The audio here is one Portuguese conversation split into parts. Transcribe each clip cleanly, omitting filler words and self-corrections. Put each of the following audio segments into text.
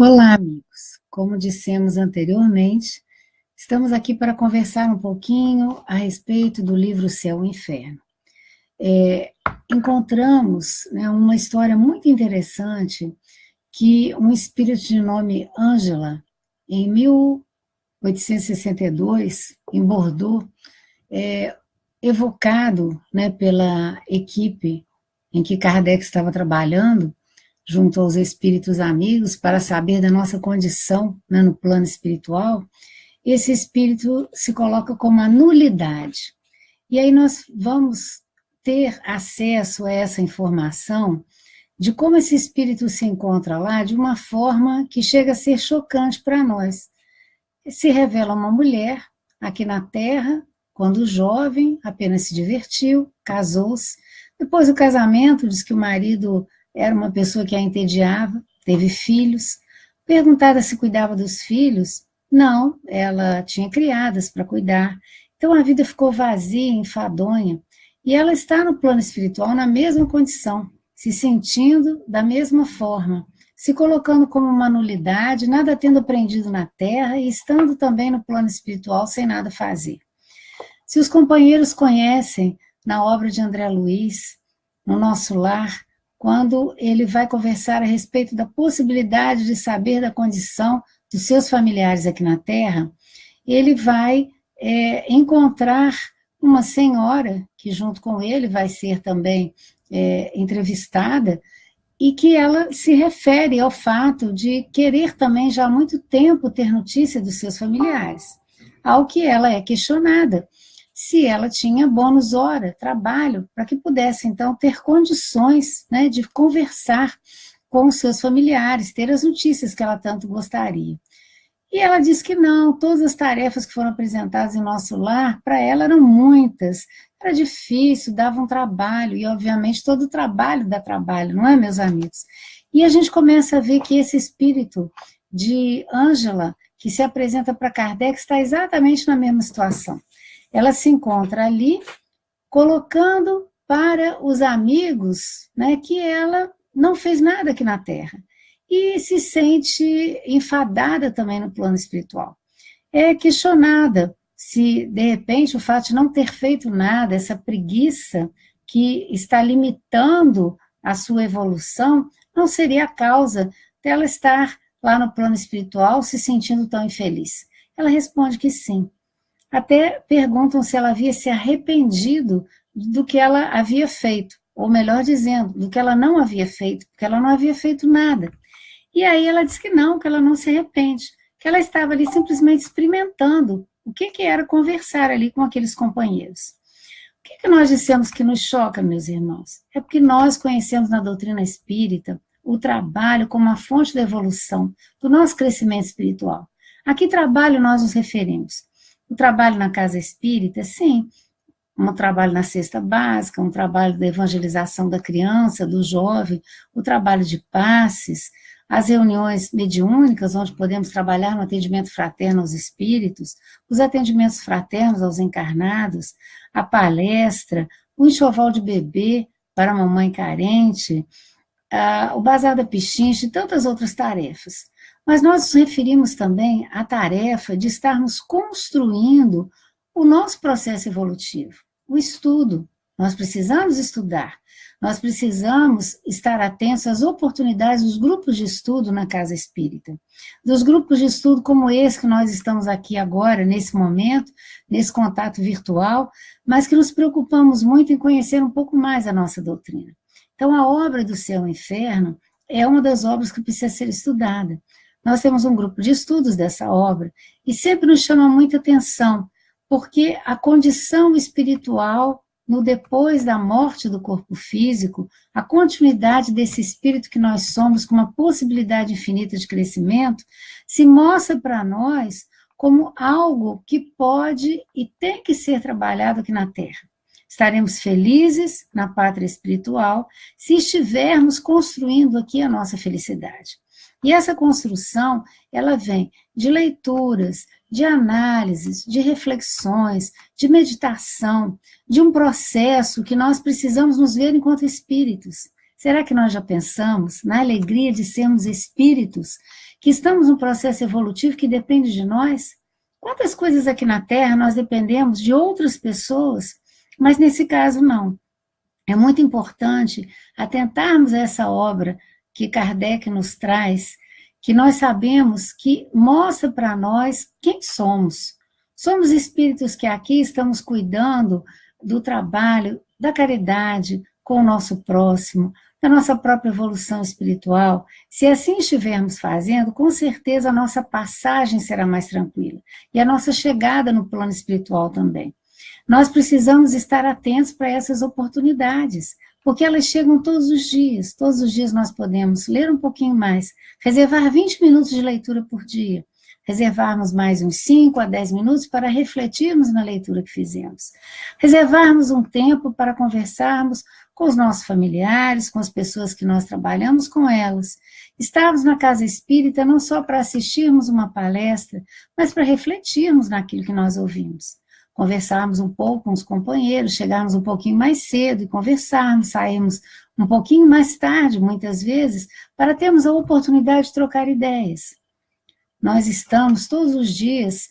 Olá, amigos. Como dissemos anteriormente, estamos aqui para conversar um pouquinho a respeito do livro Céu e Inferno. Encontramos, uma história muito interessante que um espírito de nome Ângela, em 1862, em Bordeaux, evocado, pela equipe em que Kardec estava trabalhando, junto aos espíritos amigos, para saber da nossa condição, no plano espiritual, esse espírito se coloca como a nulidade. E aí nós vamos ter acesso a essa informação de como esse espírito se encontra lá de uma forma que chega a ser chocante para nós. Se revela uma mulher aqui na Terra, quando jovem, apenas se divertiu, casou-se. Depois do casamento, diz que o marido era uma pessoa que a entediava, teve filhos. Perguntada se cuidava dos filhos, não, ela tinha criadas para cuidar. Então a vida ficou vazia, enfadonha, e ela está no plano espiritual na mesma condição, se sentindo da mesma forma, se colocando como uma nulidade, nada tendo aprendido na Terra e estando também no plano espiritual sem nada fazer. Se os companheiros conhecem, na obra de André Luiz, No Nosso Lar, quando ele vai conversar a respeito da possibilidade de saber da condição dos seus familiares aqui na Terra, ele vai encontrar uma senhora, que junto com ele vai ser também entrevistada, e que ela se refere ao fato de querer também já há muito tempo ter notícia dos seus familiares, ao que ela é questionada, se ela tinha bônus hora, trabalho, para que pudesse, então, ter condições de conversar com os seus familiares, ter as notícias que ela tanto gostaria. E ela diz que não, todas as tarefas que foram apresentadas em Nosso Lar, para ela eram muitas, era difícil, dava um trabalho, e obviamente todo trabalho dá trabalho, não é, meus amigos? E a gente começa a ver que esse espírito de Ângela, que se apresenta para Kardec, está exatamente na mesma situação. Ela se encontra ali, colocando para os amigos que ela não fez nada aqui na Terra. E se sente enfadada também no plano espiritual. É questionada se, de repente, o fato de não ter feito nada, essa preguiça que está limitando a sua evolução, não seria a causa dela estar lá no plano espiritual se sentindo tão infeliz. Ela responde que sim. Até perguntam se ela havia se arrependido do que ela havia feito, ou melhor dizendo, do que ela não havia feito, porque ela não havia feito nada. E aí ela diz que ela não se arrepende, que ela estava ali simplesmente experimentando o que era conversar ali com aqueles companheiros. O que nós dissemos que nos choca, meus irmãos? É porque nós conhecemos na doutrina espírita o trabalho como a fonte da evolução, do nosso crescimento espiritual. A que trabalho nós nos referimos? O trabalho na casa espírita, sim, um trabalho na cesta básica, um trabalho da evangelização da criança, do jovem, o trabalho de passes, as reuniões mediúnicas, onde podemos trabalhar no atendimento fraterno aos espíritos, os atendimentos fraternos aos encarnados, a palestra, o enxoval de bebê para a mamãe carente, o bazar da pichincha e tantas outras tarefas. Mas nós nos referimos também à tarefa de estarmos construindo o nosso processo evolutivo, o estudo. Nós precisamos estudar, nós precisamos estar atentos às oportunidades dos grupos de estudo na casa espírita, dos grupos de estudo como esse que nós estamos aqui agora, nesse momento, nesse contato virtual, mas que nos preocupamos muito em conhecer um pouco mais a nossa doutrina. Então, a obra do Céu e Inferno é uma das obras que precisa ser estudada. Nós temos um grupo de estudos dessa obra e sempre nos chama muita atenção, porque a condição espiritual no depois da morte do corpo físico, a continuidade desse espírito que nós somos com uma possibilidade infinita de crescimento, se mostra para nós como algo que pode e tem que ser trabalhado aqui na Terra. Estaremos felizes na pátria espiritual se estivermos construindo aqui a nossa felicidade. E essa construção, ela vem de leituras, de análises, de reflexões, de meditação, de um processo que nós precisamos nos ver enquanto espíritos, Será que nós já pensamos na alegria de sermos espíritos, que estamos num processo evolutivo que depende de nós? Quantas coisas aqui na Terra nós dependemos de outras pessoas, mas nesse caso não. É muito importante atentarmos a essa obra que Kardec nos traz, que nós sabemos que mostra para nós quem somos. Somos espíritos que aqui estamos cuidando do trabalho, da caridade com o nosso próximo, da nossa própria evolução espiritual. Se assim estivermos fazendo, com certeza a nossa passagem será mais tranquila e a nossa chegada no plano espiritual também. Nós precisamos estar atentos para essas oportunidades, porque elas chegam todos os dias nós podemos ler um pouquinho mais, reservar 20 minutos de leitura por dia, reservarmos mais uns 5 a 10 minutos para refletirmos na leitura que fizemos, reservarmos um tempo para conversarmos com os nossos familiares, com as pessoas que nós trabalhamos com elas, estarmos na casa espírita não só para assistirmos uma palestra, mas para refletirmos naquilo que nós ouvimos. Conversarmos um pouco com os companheiros, chegarmos um pouquinho mais cedo e conversarmos, sairmos um pouquinho mais tarde, muitas vezes, para termos a oportunidade de trocar ideias. Nós estamos todos os dias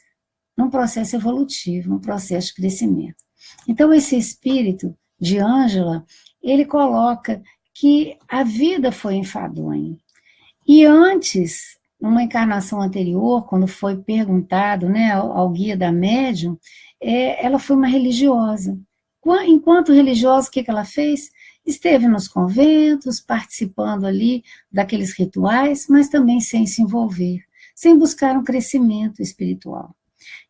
num processo evolutivo, num processo de crescimento. Então, esse espírito de Ângela, ele coloca que a vida foi enfadonha. E antes, numa encarnação anterior, quando foi perguntado, né, ao guia da médium, ela foi uma religiosa. Enquanto religiosa, o que ela fez? Esteve nos conventos, participando ali daqueles rituais, mas também sem se envolver, sem buscar um crescimento espiritual.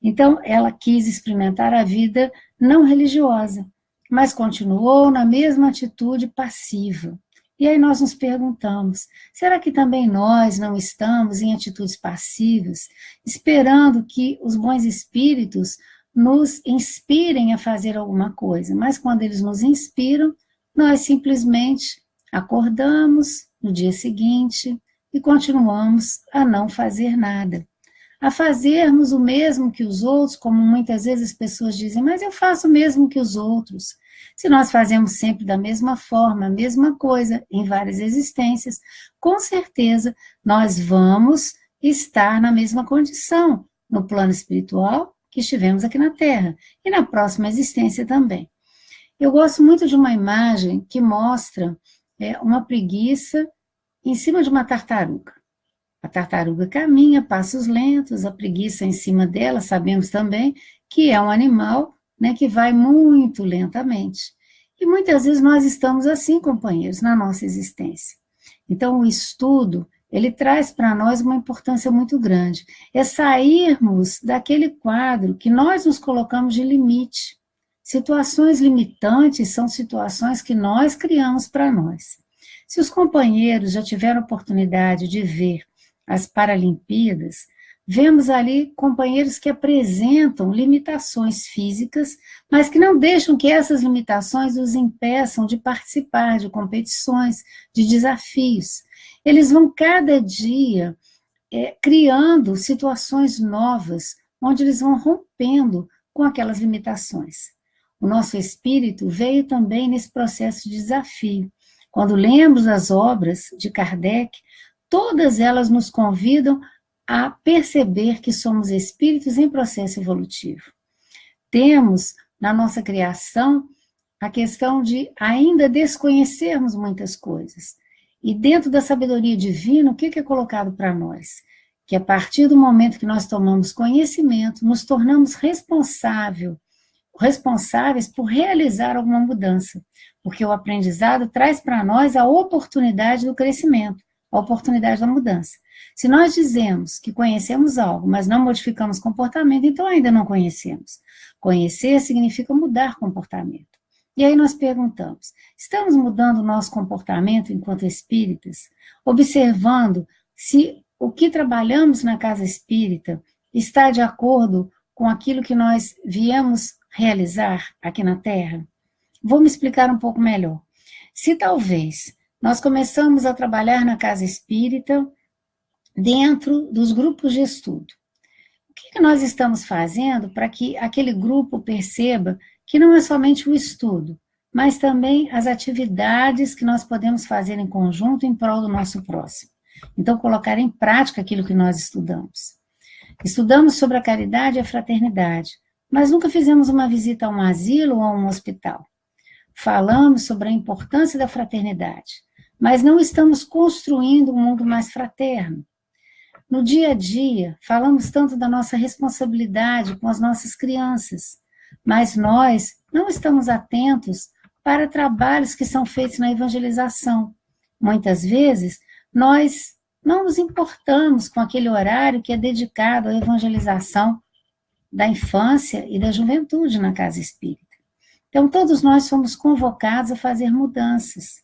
Então, ela quis experimentar a vida não religiosa, mas continuou na mesma atitude passiva. E aí nós nos perguntamos, será que também nós não estamos em atitudes passivas, esperando que os bons espíritos nos inspirem a fazer alguma coisa, mas quando eles nos inspiram, nós simplesmente acordamos no dia seguinte e continuamos a não fazer nada, a fazermos o mesmo que os outros, como muitas vezes as pessoas dizem, mas eu faço o mesmo que os outros. Se nós fazemos sempre da mesma forma, a mesma coisa, em várias existências, com certeza nós vamos estar na mesma condição, no plano espiritual, que estivemos aqui na Terra, e na próxima existência também. Eu gosto muito de uma imagem que mostra uma preguiça em cima de uma tartaruga. A tartaruga caminha, passos lentos, a preguiça em cima dela, sabemos também que é um animal, né, que vai muito lentamente. E muitas vezes nós estamos assim, companheiros, na nossa existência. Então, o estudo, ele traz para nós uma importância muito grande. É sairmos daquele quadro que nós nos colocamos de limite. Situações limitantes são situações que nós criamos para nós. Se os companheiros já tiveram oportunidade de ver as Paralimpíadas, vemos ali companheiros que apresentam limitações físicas, mas que não deixam que essas limitações os impeçam de participar de competições, de desafios. Eles vão cada dia criando situações novas, onde eles vão rompendo com aquelas limitações. O nosso espírito veio também nesse processo de desafio. Quando lemos as obras de Kardec, todas elas nos convidam a perceber que somos espíritos em processo evolutivo. Temos na nossa criação a questão de ainda desconhecermos muitas coisas. E dentro da sabedoria divina, o que é colocado para nós? Que a partir do momento que nós tomamos conhecimento, nos tornamos responsáveis por realizar alguma mudança, porque o aprendizado traz para nós a oportunidade do crescimento, a oportunidade da mudança. Se nós dizemos que conhecemos algo, mas não modificamos comportamento, então ainda não conhecemos. Conhecer significa mudar comportamento. E aí nós perguntamos, estamos mudando o nosso comportamento enquanto espíritas, observando se o que trabalhamos na casa espírita está de acordo com aquilo que nós viemos realizar aqui na Terra? Vou me explicar um pouco melhor. Se talvez nós começamos a trabalhar na casa espírita dentro dos grupos de estudo, o que nós estamos fazendo para que aquele grupo perceba que não é somente o estudo, mas também as atividades que nós podemos fazer em conjunto em prol do nosso próximo. Então, colocar em prática aquilo que nós estudamos. Estudamos sobre a caridade e a fraternidade, mas nunca fizemos uma visita a um asilo ou a um hospital. Falamos sobre a importância da fraternidade, mas não estamos construindo um mundo mais fraterno. No dia a dia, falamos tanto da nossa responsabilidade com as nossas crianças, mas nós não estamos atentos para trabalhos que são feitos na evangelização. Muitas vezes, nós não nos importamos com aquele horário que é dedicado à evangelização da infância e da juventude na casa espírita. Então, todos nós somos convocados a fazer mudanças.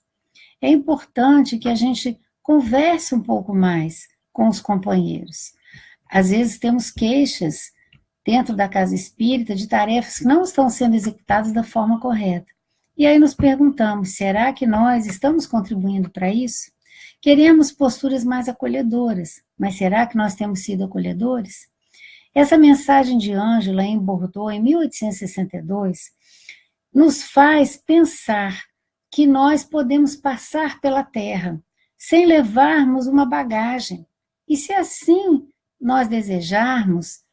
É importante que a gente converse um pouco mais com os companheiros. Às vezes temos queixas dentro da casa espírita de tarefas que não estão sendo executadas da forma correta. E aí nos perguntamos, será que nós estamos contribuindo para isso? Queremos posturas mais acolhedoras, mas será que nós temos sido acolhedores? Essa mensagem de Ângela em Bordeaux, em 1862, nos faz pensar que nós podemos passar pela Terra sem levarmos uma bagagem. E se assim nós desejarmos,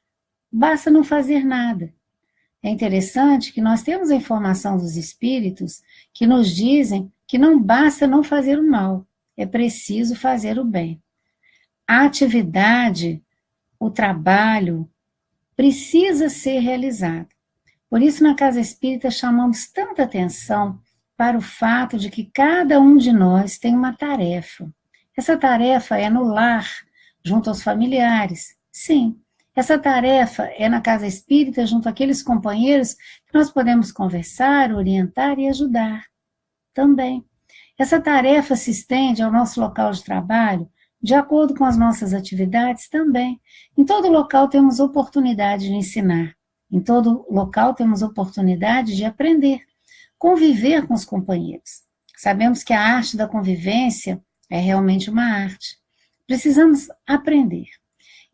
basta não fazer nada. É interessante que nós temos a informação dos espíritos que nos dizem que não basta não fazer o mal, é preciso fazer o bem. A atividade, o trabalho, precisa ser realizado. Por isso, na Casa Espírita, chamamos tanta atenção para o fato de que cada um de nós tem uma tarefa. Essa tarefa é no lar, junto aos familiares. Sim, essa tarefa é na Casa Espírita, junto àqueles companheiros que nós podemos conversar, orientar e ajudar. Também. Essa tarefa se estende ao nosso local de trabalho, de acordo com as nossas atividades também. Em todo local temos oportunidade de ensinar. Em todo local temos oportunidade de aprender, conviver com os companheiros. Sabemos que a arte da convivência é realmente uma arte. Precisamos aprender.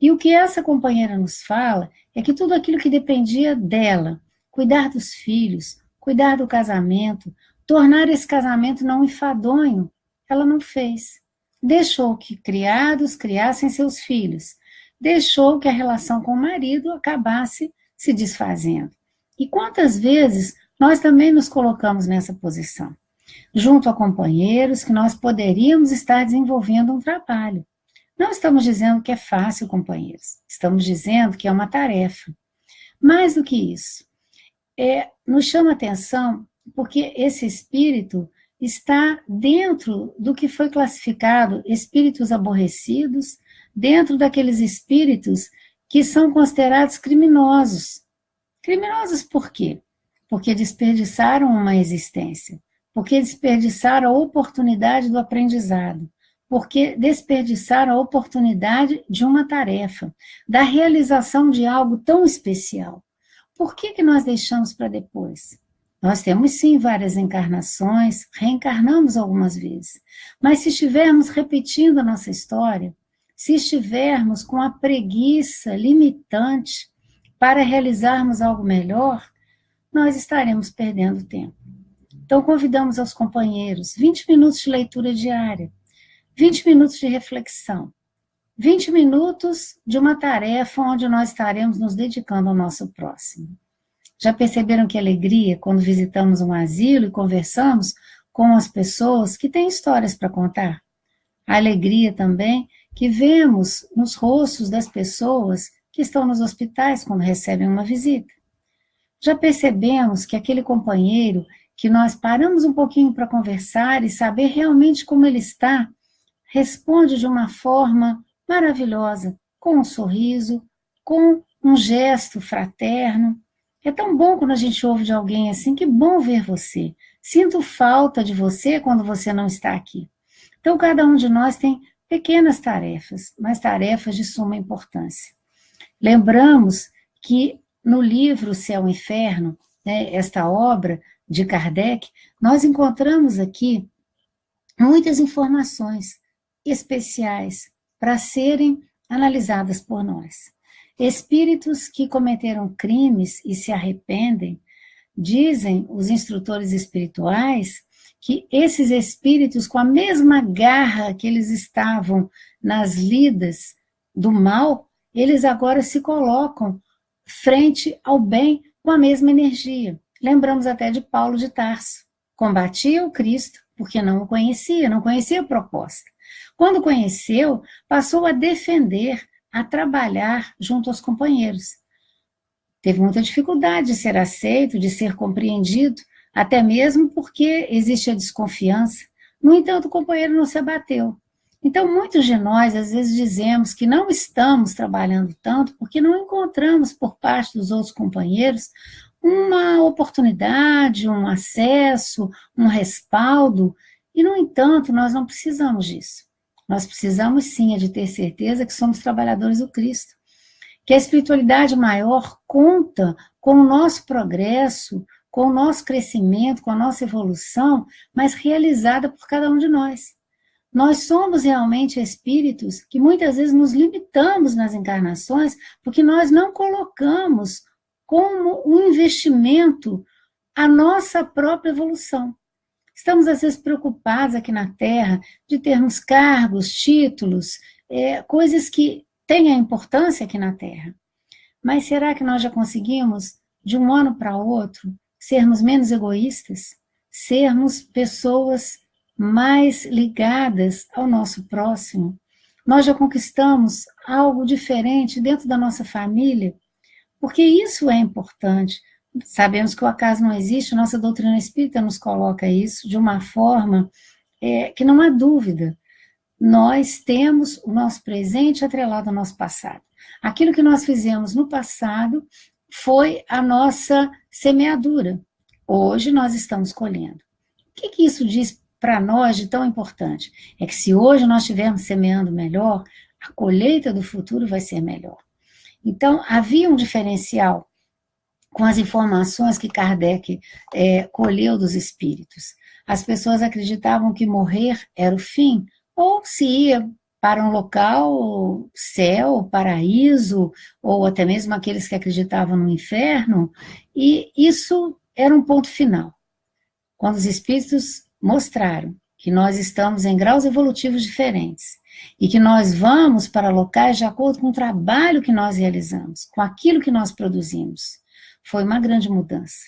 E o que essa companheira nos fala é que tudo aquilo que dependia dela, cuidar dos filhos, cuidar do casamento, tornar esse casamento não enfadonho, ela não fez. Deixou que criados criassem seus filhos. Deixou que a relação com o marido acabasse se desfazendo. E quantas vezes nós também nos colocamos nessa posição, junto a companheiros que nós poderíamos estar desenvolvendo um trabalho. Não estamos dizendo que é fácil, companheiros, estamos dizendo que é uma tarefa. Mais do que isso, nos chama atenção porque esse espírito está dentro do que foi classificado espíritos aborrecidos, dentro daqueles espíritos que são considerados criminosos. Criminosos por quê? Porque desperdiçaram uma existência, porque desperdiçaram a oportunidade do aprendizado, porque desperdiçaram a oportunidade de uma tarefa, da realização de algo tão especial. Por que nós deixamos para depois? Nós temos sim várias encarnações, reencarnamos algumas vezes, mas se estivermos repetindo a nossa história, se estivermos com a preguiça limitante para realizarmos algo melhor, nós estaremos perdendo tempo. Então, convidamos aos companheiros 20 minutos de leitura diária, 20 minutos de reflexão, 20 minutos de uma tarefa onde nós estaremos nos dedicando ao nosso próximo. Já perceberam que alegria quando visitamos um asilo e conversamos com as pessoas que têm histórias para contar? A alegria também que vemos nos rostos das pessoas que estão nos hospitais quando recebem uma visita. Já percebemos que aquele companheiro que nós paramos um pouquinho para conversar e saber realmente como ele está, responde de uma forma maravilhosa, com um sorriso, com um gesto fraterno. É tão bom quando a gente ouve de alguém assim, que bom ver você. Sinto falta de você quando você não está aqui. Então, cada um de nós tem pequenas tarefas, mas tarefas de suma importância. Lembramos que no livro Céu e Inferno, né, esta obra de Kardec, nós encontramos aqui muitas informações especiais para serem analisadas por nós. Espíritos que cometeram crimes e se arrependem Dizem os instrutores espirituais que esses espíritos, com a mesma garra que eles estavam nas lidas do mal, eles agora se colocam frente ao bem com a mesma energia. Lembramos até de Paulo de Tarso. Combatia o Cristo porque não o conhecia, não conhecia a proposta. Quando conheceu, passou a defender, a trabalhar junto aos companheiros. Teve muita dificuldade de ser aceito, de ser compreendido, até mesmo porque existe a desconfiança. No entanto, o companheiro não se abateu. Então, muitos de nós, às vezes, dizemos que não estamos trabalhando tanto porque não encontramos por parte dos outros companheiros uma oportunidade, um acesso, um respaldo, e, no entanto, nós não precisamos disso. Nós precisamos, sim, de ter certeza que somos trabalhadores do Cristo, que a espiritualidade maior conta com o nosso progresso, com o nosso crescimento, com a nossa evolução, mas realizada por cada um de nós. Nós somos realmente espíritos que muitas vezes nos limitamos nas encarnações porque nós não colocamos como um investimento a nossa própria evolução. Estamos, às vezes, preocupados aqui na Terra de termos cargos, títulos, coisas que têm a importância aqui na Terra. Mas será que nós já conseguimos, de um ano para outro, sermos menos egoístas? Sermos pessoas mais ligadas ao nosso próximo? Nós já conquistamos algo diferente dentro da nossa família? Porque isso é importante. Sabemos que o acaso não existe, nossa doutrina espírita nos coloca isso de uma forma que não há dúvida. Nós temos o nosso presente atrelado ao nosso passado. Aquilo que nós fizemos no passado foi a nossa semeadura. Hoje nós estamos colhendo. O que isso diz para nós de tão importante? É que se hoje nós estivermos semeando melhor, a colheita do futuro vai ser melhor. Então, havia um diferencial com as informações que Kardec colheu dos espíritos. As pessoas acreditavam que morrer era o fim, ou se ia para um local, céu, paraíso, ou até mesmo aqueles que acreditavam no inferno, e isso era um ponto final. Quando os espíritos mostraram que nós estamos em graus evolutivos diferentes, e que nós vamos para locais de acordo com o trabalho que nós realizamos, com aquilo que nós produzimos. Foi uma grande mudança.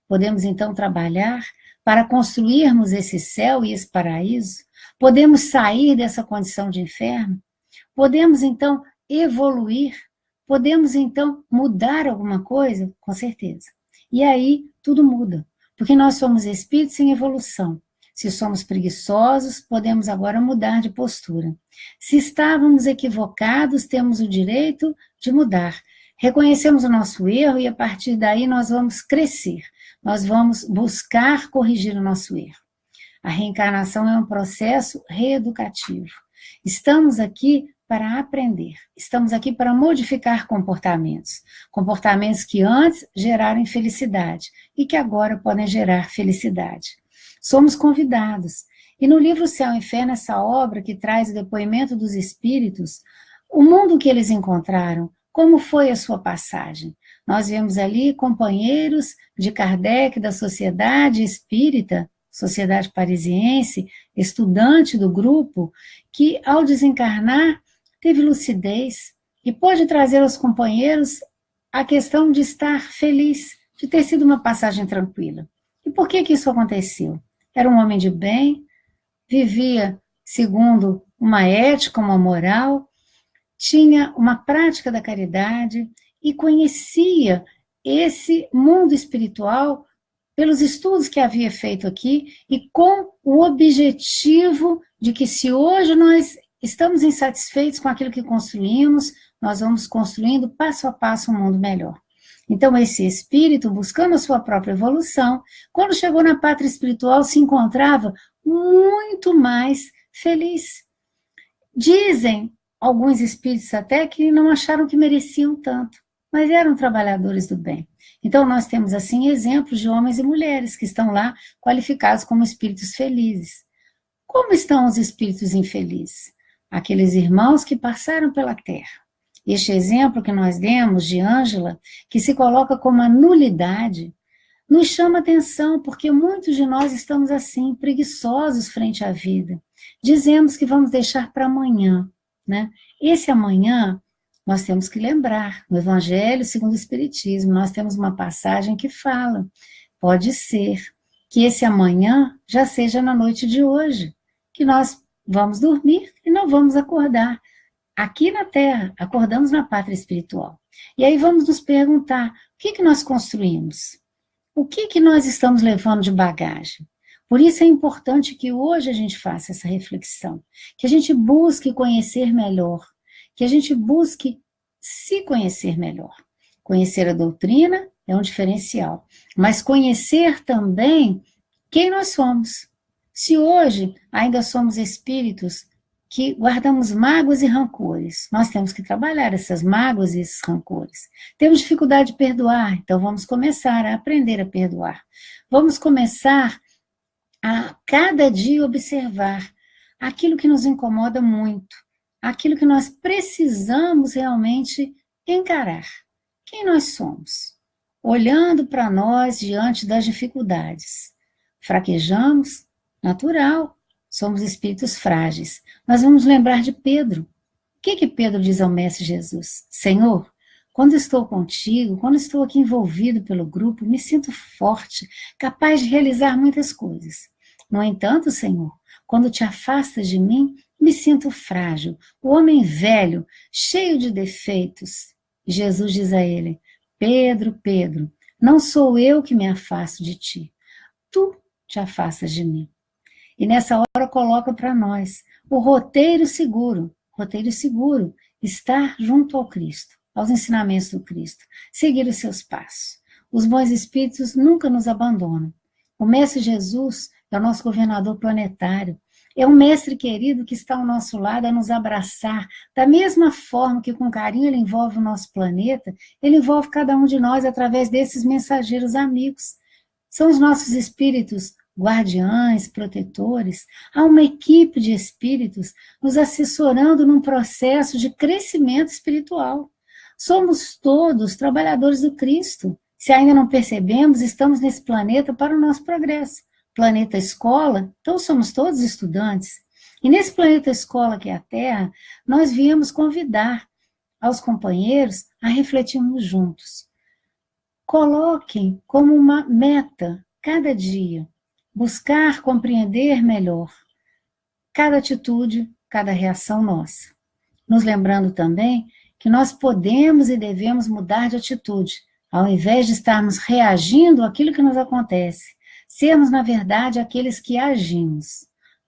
Podemos então trabalhar para construirmos esse céu e esse paraíso? Podemos sair dessa condição de inferno? Podemos então evoluir? Podemos então mudar alguma coisa? Com certeza. E aí tudo muda, porque nós somos espíritos em evolução. Se somos preguiçosos, podemos agora mudar de postura. Se estávamos equivocados, temos o direito de mudar. Reconhecemos o nosso erro e a partir daí nós vamos crescer. Nós vamos buscar corrigir o nosso erro. A reencarnação é um processo reeducativo. Estamos aqui para aprender. Estamos aqui para modificar comportamentos. Comportamentos que antes geraram infelicidade e que agora podem gerar felicidade. Somos convidados. E no livro Céu e Inferno, essa obra que traz o depoimento dos espíritos, o mundo que eles encontraram, como foi a sua passagem? Nós vemos ali companheiros de Kardec, da Sociedade Espírita, Sociedade Parisiense, estudante do grupo, que ao desencarnar teve lucidez e pôde trazer aos companheiros a questão de estar feliz, de ter sido uma passagem tranquila. E por que isso aconteceu? Era um homem de bem, vivia segundo uma ética, uma moral, tinha uma prática da caridade e conhecia esse mundo espiritual pelos estudos que havia feito aqui e com o objetivo de que se hoje nós estamos insatisfeitos com aquilo que construímos, nós vamos construindo passo a passo um mundo melhor. Então, esse espírito, buscando a sua própria evolução, quando chegou na pátria espiritual, se encontrava muito mais feliz. Dizem alguns espíritos até que não acharam que mereciam tanto, mas eram trabalhadores do bem. Então, nós temos, assim, exemplos de homens e mulheres que estão lá qualificados como espíritos felizes. Como estão os espíritos infelizes? Aqueles irmãos que passaram pela Terra. Este exemplo que nós demos de Ângela, que se coloca como a nulidade, nos chama atenção, porque muitos de nós estamos assim, preguiçosos frente à vida. Dizemos que vamos deixar para amanhã, né? Esse amanhã, nós temos que lembrar, no Evangelho segundo o Espiritismo, nós temos uma passagem que fala, pode ser que esse amanhã já seja na noite de hoje, que nós vamos dormir e não vamos acordar. Aqui na Terra, acordamos na pátria espiritual. E aí vamos nos perguntar, o que nós construímos? O que nós estamos levando de bagagem? Por isso é importante que hoje a gente faça essa reflexão, que a gente busque conhecer melhor, que a gente busque se conhecer melhor. Conhecer a doutrina é um diferencial, mas conhecer também quem nós somos. Se hoje ainda somos espíritos que guardamos mágoas e rancores, nós temos que trabalhar essas mágoas e esses rancores. Temos dificuldade de perdoar, então vamos começar a aprender a perdoar. Vamos começar a cada dia observar aquilo que nos incomoda muito, aquilo que nós precisamos realmente encarar. Quem nós somos? Olhando para nós diante das dificuldades. Fraquejamos? Natural, somos espíritos frágeis. Mas vamos lembrar de Pedro. O que Pedro diz ao Mestre Jesus? Senhor, quando estou contigo, quando estou aqui envolvido pelo grupo, me sinto forte, capaz de realizar muitas coisas. No entanto, Senhor, quando te afastas de mim, me sinto frágil, o homem velho, cheio de defeitos. E Jesus diz a ele, Pedro, Pedro, não sou eu que me afasto de ti, tu te afastas de mim. E nessa hora coloca para nós o roteiro seguro, estar junto ao Cristo, aos ensinamentos do Cristo, seguir os seus passos. Os bons espíritos nunca nos abandonam. O Mestre Jesus é o nosso governador planetário, é um mestre querido que está ao nosso lado a nos abraçar, da mesma forma que com carinho ele envolve o nosso planeta, ele envolve cada um de nós através desses mensageiros amigos. São os nossos espíritos guardiães, protetores. Há uma equipe de espíritos nos assessorando num processo de crescimento espiritual. Somos todos trabalhadores do Cristo. Se ainda não percebemos, estamos nesse planeta para o nosso progresso. Planeta escola, então somos todos estudantes. E nesse planeta escola que é a Terra, nós viemos convidar aos companheiros a refletirmos juntos. Coloquem como uma meta, cada dia, buscar compreender melhor cada atitude, cada reação nossa. Nos lembrando também que nós podemos e devemos mudar de atitude, ao invés de estarmos reagindo àquilo que nos acontece, sermos, na verdade, aqueles que agimos.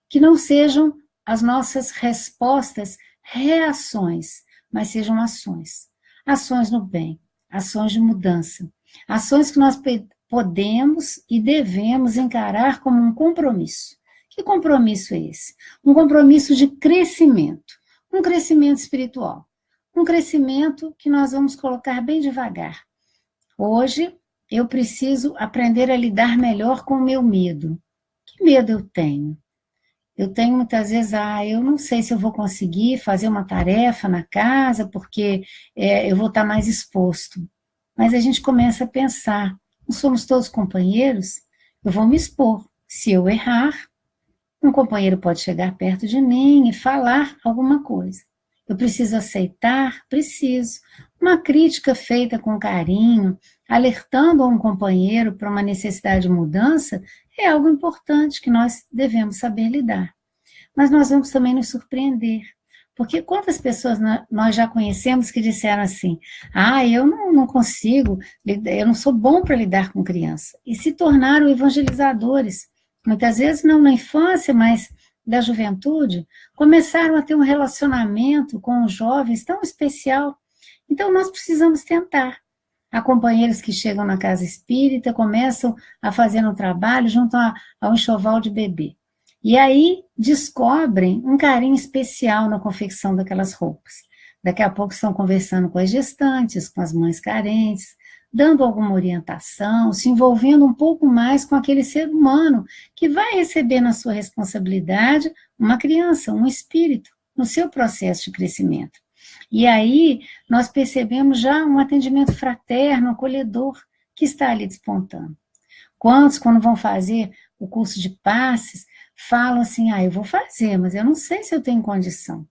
Que não sejam as nossas respostas reações, mas sejam ações. Ações no bem, ações de mudança. Ações que nós podemos e devemos encarar como um compromisso. Que compromisso é esse? Um compromisso de crescimento. Um crescimento espiritual. Um crescimento que nós vamos colocar bem devagar. Hoje, eu preciso aprender a lidar melhor com o meu medo. Que medo eu tenho? Eu tenho muitas vezes, eu não sei se eu vou conseguir fazer uma tarefa na casa, porque eu vou estar mais exposto. Mas a gente começa a pensar, não somos todos companheiros? Eu vou me expor. Se eu errar, um companheiro pode chegar perto de mim e falar alguma coisa. Eu preciso aceitar? Preciso. Uma crítica feita com carinho, alertando a um companheiro para uma necessidade de mudança, é algo importante que nós devemos saber lidar. Mas nós vamos também nos surpreender. Porque quantas pessoas nós já conhecemos que disseram assim, eu não consigo, eu não sou bom para lidar com criança. E se tornaram evangelizadores. Muitas vezes não na infância, mas da juventude, começaram a ter um relacionamento com os jovens tão especial. Então nós precisamos tentar. Há companheiros que chegam na casa espírita, começam a fazer um trabalho junto ao enxoval de bebê. E aí descobrem um carinho especial na confecção daquelas roupas. Daqui a pouco estão conversando com as gestantes, com as mães carentes, dando alguma orientação, se envolvendo um pouco mais com aquele ser humano que vai receber na sua responsabilidade uma criança, um espírito, no seu processo de crescimento. E aí nós percebemos já um atendimento fraterno, acolhedor, que está ali despontando. Quantos, quando vão fazer o curso de passes, falam assim, eu vou fazer, mas eu não sei se eu tenho condição.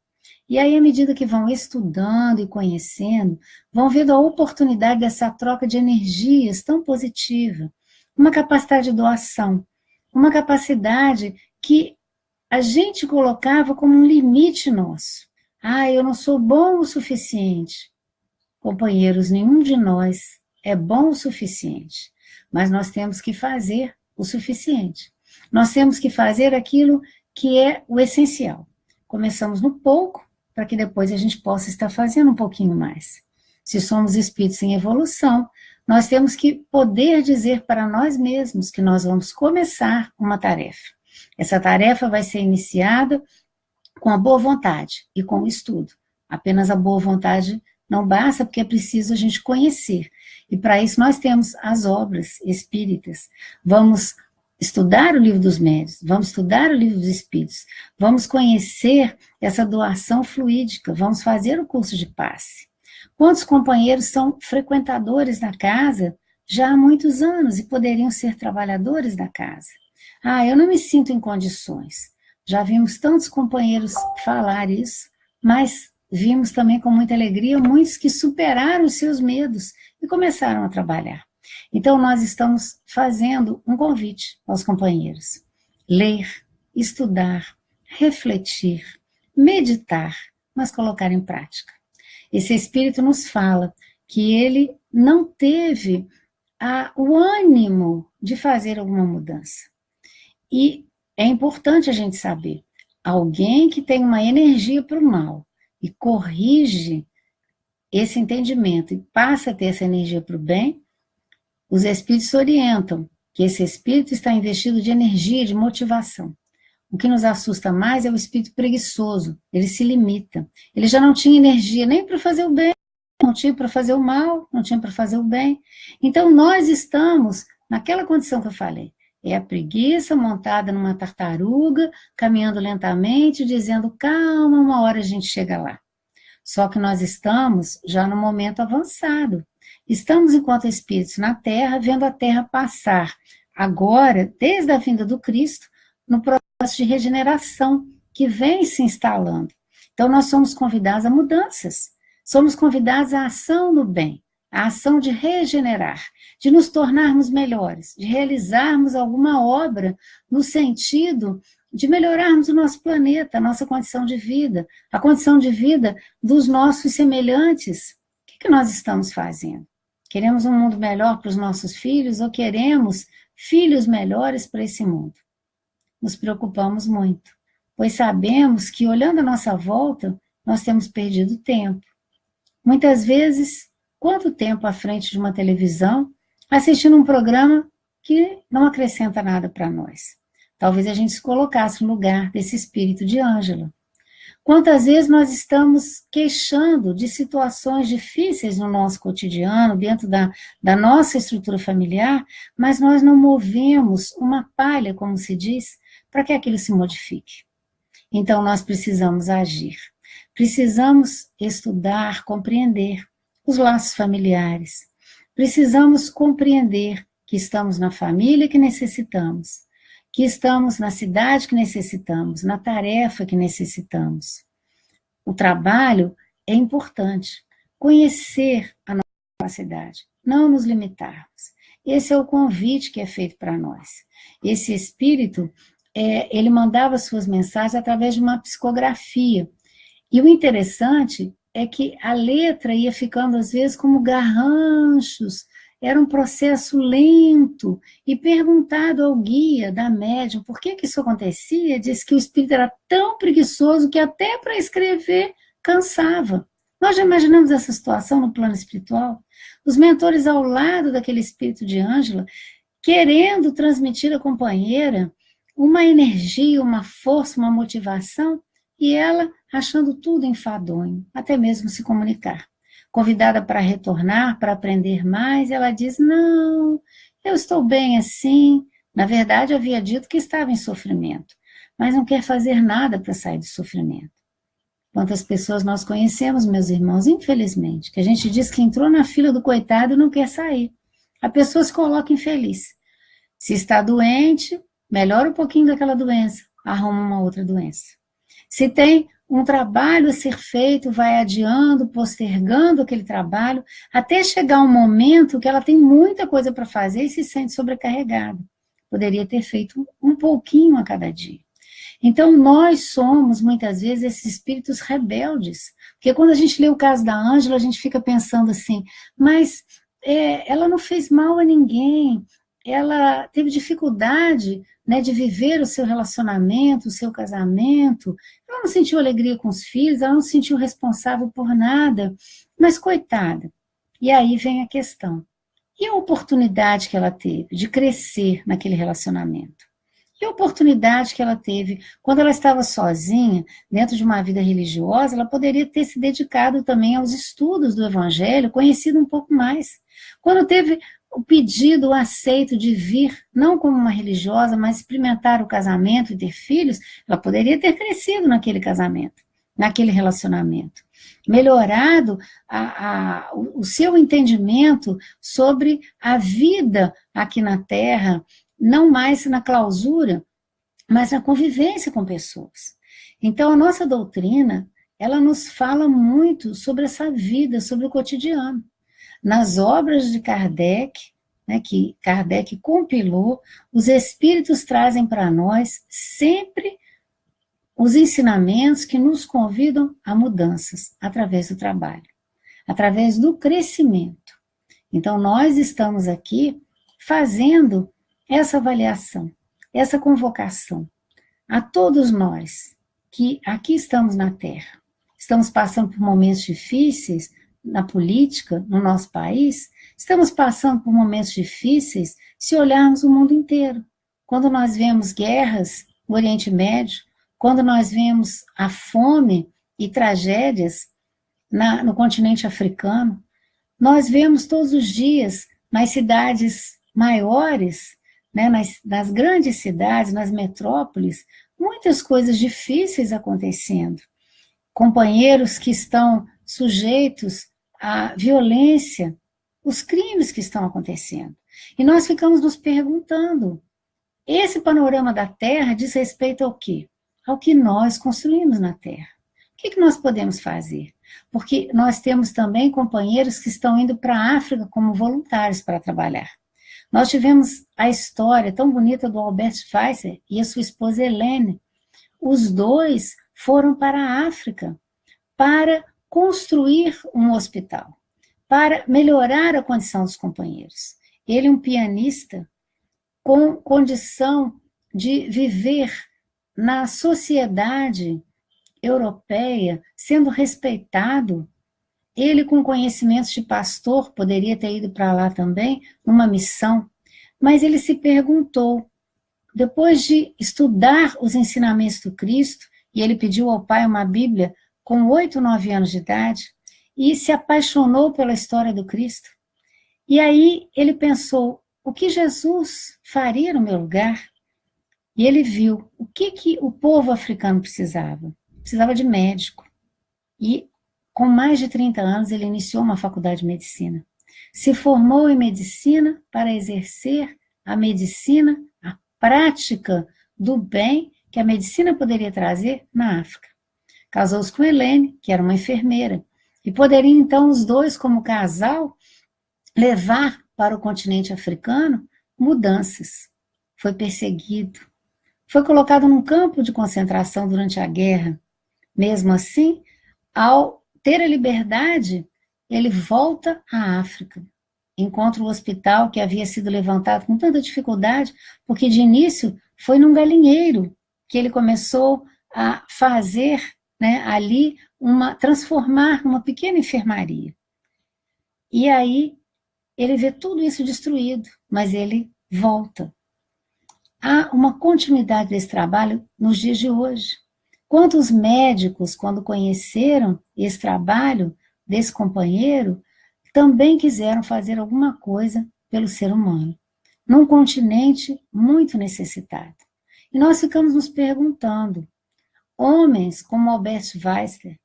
E aí, à medida que vão estudando e conhecendo, vão vendo a oportunidade dessa troca de energias tão positiva, uma capacidade de doação, uma capacidade que a gente colocava como um limite nosso. Eu não sou bom o suficiente. Companheiros, nenhum de nós é bom o suficiente, mas nós temos que fazer o suficiente. Nós temos que fazer aquilo que é o essencial. Começamos no pouco, para que depois a gente possa estar fazendo um pouquinho mais. Se somos espíritos em evolução, nós temos que poder dizer para nós mesmos que nós vamos começar uma tarefa. Essa tarefa vai ser iniciada com a boa vontade e com o estudo. Apenas a boa vontade não basta, porque é preciso a gente conhecer. E para isso nós temos as obras espíritas. Vamos estudar o livro dos médiuns, vamos estudar o livro dos espíritos, vamos conhecer essa doação fluídica, vamos fazer o curso de passe. Quantos companheiros são frequentadores da casa já há muitos anos e poderiam ser trabalhadores da casa? Eu não me sinto em condições. Já vimos tantos companheiros falar isso, mas vimos também com muita alegria muitos que superaram os seus medos e começaram a trabalhar. Então, nós estamos fazendo um convite aos companheiros. Ler, estudar, refletir, meditar, mas colocar em prática. Esse Espírito nos fala que ele não teve o ânimo de fazer alguma mudança. E é importante a gente saber, alguém que tem uma energia para o mal e corrige esse entendimento e passa a ter essa energia para o bem, os espíritos orientam que esse espírito está investido de energia, de motivação. O que nos assusta mais é o espírito preguiçoso, ele se limita. Ele já não tinha energia nem para fazer o bem, não tinha para fazer o mal, não tinha para fazer o bem. Então nós estamos naquela condição que eu falei. É a preguiça montada numa tartaruga, caminhando lentamente, dizendo, calma, uma hora a gente chega lá. Só que nós estamos já no momento avançado. Estamos, enquanto espíritos na Terra, vendo a Terra passar, agora, desde a vinda do Cristo, no processo de regeneração que vem se instalando. Então, nós somos convidados a mudanças, somos convidados à ação no bem, à ação de regenerar, de nos tornarmos melhores, de realizarmos alguma obra no sentido de melhorarmos o nosso planeta, a nossa condição de vida, a condição de vida dos nossos semelhantes. O que nós estamos fazendo? Queremos um mundo melhor para os nossos filhos ou queremos filhos melhores para esse mundo? Nos preocupamos muito, pois sabemos que, olhando à nossa volta, nós temos perdido tempo. Muitas vezes, quanto tempo à frente de uma televisão, assistindo um programa que não acrescenta nada para nós. Talvez a gente se colocasse no lugar desse espírito de Ângela. Quantas vezes nós estamos queixando de situações difíceis no nosso cotidiano, dentro da nossa estrutura familiar, mas nós não movemos uma palha, como se diz, para que aquilo se modifique. Então nós precisamos agir, precisamos estudar, compreender os laços familiares, precisamos compreender que estamos na família que necessitamos, que estamos na cidade que necessitamos, na tarefa que necessitamos. O trabalho é importante. Conhecer a nossa capacidade, não nos limitarmos. Esse é o convite que é feito para nós. Esse espírito, ele mandava suas mensagens através de uma psicografia. E o interessante é que a letra ia ficando, às vezes, como garranchos. Era um processo lento, e perguntado ao guia da médium por que isso acontecia, disse que o espírito era tão preguiçoso que até para escrever cansava. Nós já imaginamos essa situação no plano espiritual? Os mentores ao lado daquele espírito de Ângela, querendo transmitir à companheira uma energia, uma força, uma motivação, e ela achando tudo enfadonho, até mesmo se comunicar. Convidada para retornar, para aprender mais, ela diz, não, eu estou bem assim. Na verdade, havia dito que estava em sofrimento, mas não quer fazer nada para sair do sofrimento. Quantas pessoas nós conhecemos, meus irmãos, infelizmente, que a gente diz que entrou na fila do coitado e não quer sair. A pessoa se coloca infeliz. Se está doente, melhora um pouquinho daquela doença, arruma uma outra doença. Se tem um trabalho a ser feito, vai adiando, postergando aquele trabalho, até chegar um momento que ela tem muita coisa para fazer e se sente sobrecarregada. Poderia ter feito um pouquinho a cada dia. Então, nós somos, muitas vezes, esses espíritos rebeldes. Porque quando a gente lê o caso da Ângela, a gente fica pensando assim, mas ela não fez mal a ninguém, ela teve dificuldade, né, de viver o seu relacionamento, o seu casamento, ela não sentiu alegria com os filhos, ela não se sentiu responsável por nada, mas coitada. E aí vem a questão. E a oportunidade que ela teve de crescer naquele relacionamento? E a oportunidade que ela teve, quando ela estava sozinha, dentro de uma vida religiosa, ela poderia ter se dedicado também aos estudos do Evangelho, conhecido um pouco mais. Quando teve o pedido, o aceito de vir, não como uma religiosa, mas experimentar o casamento e ter filhos, ela poderia ter crescido naquele casamento, naquele relacionamento. Melhorado o seu entendimento sobre a vida aqui na Terra, não mais na clausura, mas na convivência com pessoas. Então, a nossa doutrina, ela nos fala muito sobre essa vida, sobre o cotidiano. Nas obras de Kardec, né, que Kardec compilou, os espíritos trazem para nós sempre os ensinamentos que nos convidam a mudanças através do trabalho, através do crescimento. Então, nós estamos aqui fazendo essa avaliação, essa convocação a todos nós que aqui estamos na Terra, estamos passando por momentos difíceis na política, no nosso país, estamos passando por momentos difíceis se olharmos o mundo inteiro. Quando nós vemos guerras no Oriente Médio, quando nós vemos a fome e tragédias no continente africano, nós vemos todos os dias nas cidades maiores, né, nas grandes cidades, nas metrópoles, muitas coisas difíceis acontecendo. Companheiros que estão sujeitos à violência, os crimes que estão acontecendo. E nós ficamos nos perguntando, esse panorama da Terra diz respeito ao quê? Ao que nós construímos na Terra. O que nós podemos fazer? Porque nós temos também companheiros que estão indo para a África como voluntários para trabalhar. Nós tivemos a história tão bonita do Albert Schweitzer e a sua esposa Helene. Os dois foram para a África para construir um hospital, para melhorar a condição dos companheiros. Ele, um pianista, com condição de viver na sociedade europeia, sendo respeitado. Ele, com conhecimentos de pastor, poderia ter ido para lá também, numa missão, mas ele se perguntou, depois de estudar os ensinamentos do Cristo, e ele pediu ao pai uma Bíblia com 8, 9 anos de idade, e se apaixonou pela história do Cristo. E aí ele pensou, o que Jesus faria no meu lugar? E ele viu o que o povo africano precisava. Precisava de médico. E com mais de 30 anos ele iniciou uma faculdade de medicina. Se formou em medicina para exercer a medicina, a prática do bem que a medicina poderia trazer na África. Casou-se com Helene, que era uma enfermeira, e poderiam então os dois, como casal, levar para o continente africano mudanças. Foi perseguido, foi colocado num campo de concentração durante a guerra. Mesmo assim, ao ter a liberdade, ele volta à África. Encontra o hospital que havia sido levantado com tanta dificuldade, porque de início foi num galinheiro que ele começou a fazer, né, ali, transformar uma pequena enfermaria. E aí ele vê tudo isso destruído, mas ele volta. Há uma continuidade desse trabalho nos dias de hoje. Quantos médicos, quando conheceram esse trabalho desse companheiro, também quiseram fazer alguma coisa pelo ser humano, num continente muito necessitado. E nós ficamos nos perguntando, homens como Albert Schweitzer,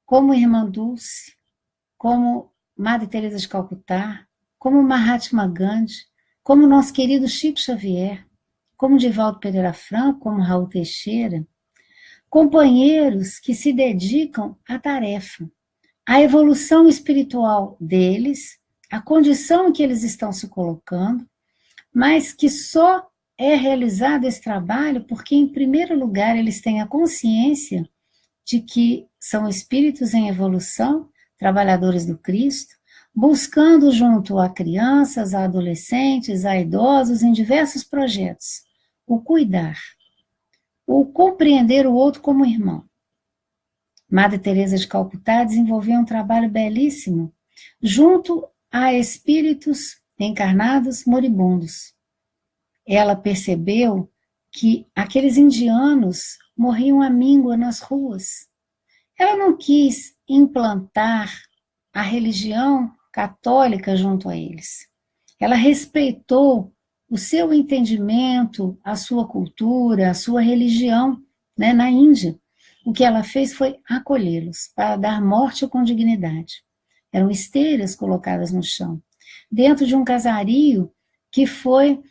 como Irmã Dulce, como Madre Teresa de Calcutá, como Mahatma Gandhi, como nosso querido Chico Xavier, como Divaldo Pereira Franco, como Raul Teixeira, companheiros que se dedicam à tarefa, à evolução espiritual deles, à condição em que eles estão se colocando, mas que só é realizado esse trabalho porque, em primeiro lugar, eles têm a consciência de que são espíritos em evolução, trabalhadores do Cristo, buscando junto a crianças, a adolescentes, a idosos, em diversos projetos, o cuidar, o compreender o outro como irmão. Madre Teresa de Calcutá desenvolveu um trabalho belíssimo junto a espíritos encarnados moribundos. Ela percebeu que aqueles indianos morriam à míngua nas ruas. Ela não quis implantar a religião católica junto a eles. Ela respeitou o seu entendimento, a sua cultura, a sua religião, né, na Índia. O que ela fez foi acolhê-los, para dar morte com dignidade. Eram esteiras colocadas no chão, dentro de um casario que foi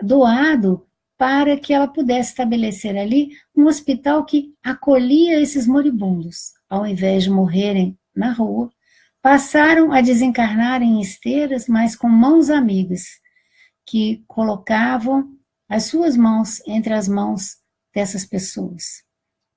doado para que ela pudesse estabelecer ali um hospital que acolhia esses moribundos. Ao invés de morrerem na rua, passaram a desencarnar em esteiras, mas com mãos amigas, que colocavam as suas mãos entre as mãos dessas pessoas.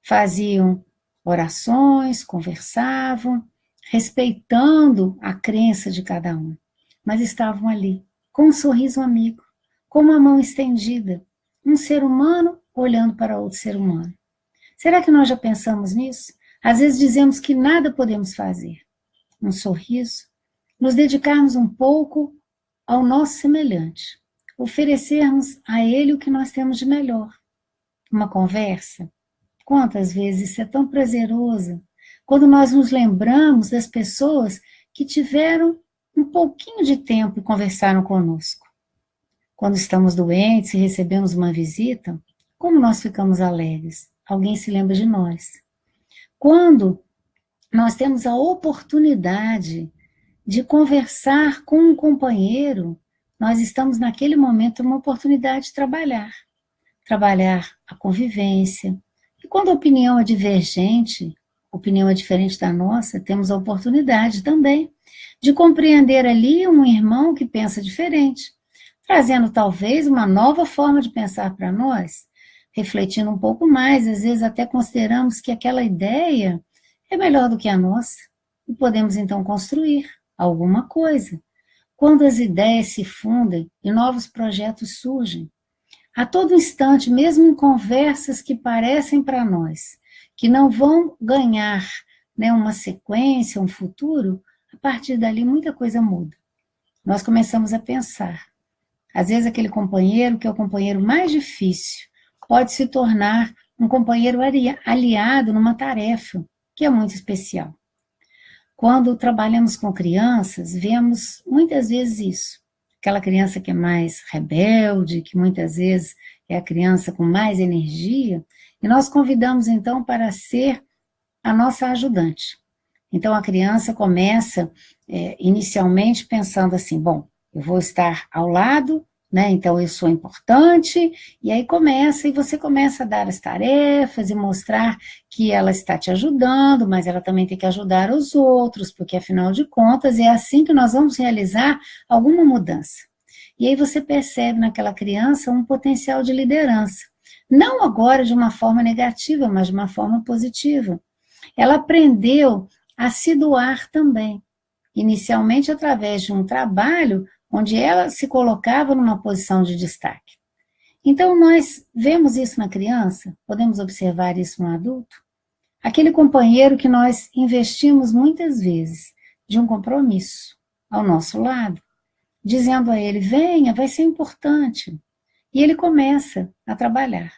Faziam orações, conversavam, respeitando a crença de cada um, mas estavam ali, com um sorriso amigo, com uma mão estendida, um ser humano olhando para outro ser humano. Será que nós já pensamos nisso? Às vezes dizemos que nada podemos fazer. Um sorriso, nos dedicarmos um pouco ao nosso semelhante, oferecermos a ele o que nós temos de melhor. Uma conversa. Quantas vezes isso é tão prazeroso, quando nós nos lembramos das pessoas que tiveram um pouquinho de tempo e conversaram conosco. Quando estamos doentes e recebemos uma visita, como nós ficamos alegres? Alguém se lembra de nós. Quando nós temos a oportunidade de conversar com um companheiro, nós estamos naquele momento uma oportunidade de trabalhar a convivência. E quando a opinião é divergente, a opinião é diferente da nossa, temos a oportunidade também de compreender ali um irmão que pensa diferente, trazendo talvez uma nova forma de pensar para nós, refletindo um pouco mais, às vezes até consideramos que aquela ideia é melhor do que a nossa, e podemos então construir alguma coisa. Quando as ideias se fundem e novos projetos surgem, a todo instante, mesmo em conversas que parecem para nós, que não vão ganhar, né, uma sequência, um futuro, a partir dali muita coisa muda. Nós começamos a pensar. Às vezes aquele companheiro, que é o companheiro mais difícil, pode se tornar um companheiro aliado numa tarefa, que é muito especial. Quando trabalhamos com crianças, vemos muitas vezes isso. Aquela criança que é mais rebelde, que muitas vezes é a criança com mais energia, e nós convidamos então para ser a nossa ajudante. Então a criança começa inicialmente pensando assim, bom, eu vou estar ao lado, né? Então eu sou importante, e aí você começa a dar as tarefas e mostrar que ela está te ajudando, mas ela também tem que ajudar os outros, porque afinal de contas é assim que nós vamos realizar alguma mudança. E aí você percebe naquela criança um potencial de liderança, não agora de uma forma negativa, mas de uma forma positiva. Ela aprendeu a se doar também, inicialmente através de um trabalho onde ela se colocava numa posição de destaque. Então, nós vemos isso na criança, podemos observar isso no adulto. Aquele companheiro que nós investimos muitas vezes de um compromisso ao nosso lado, dizendo a ele, venha, vai ser importante. E ele começa a trabalhar.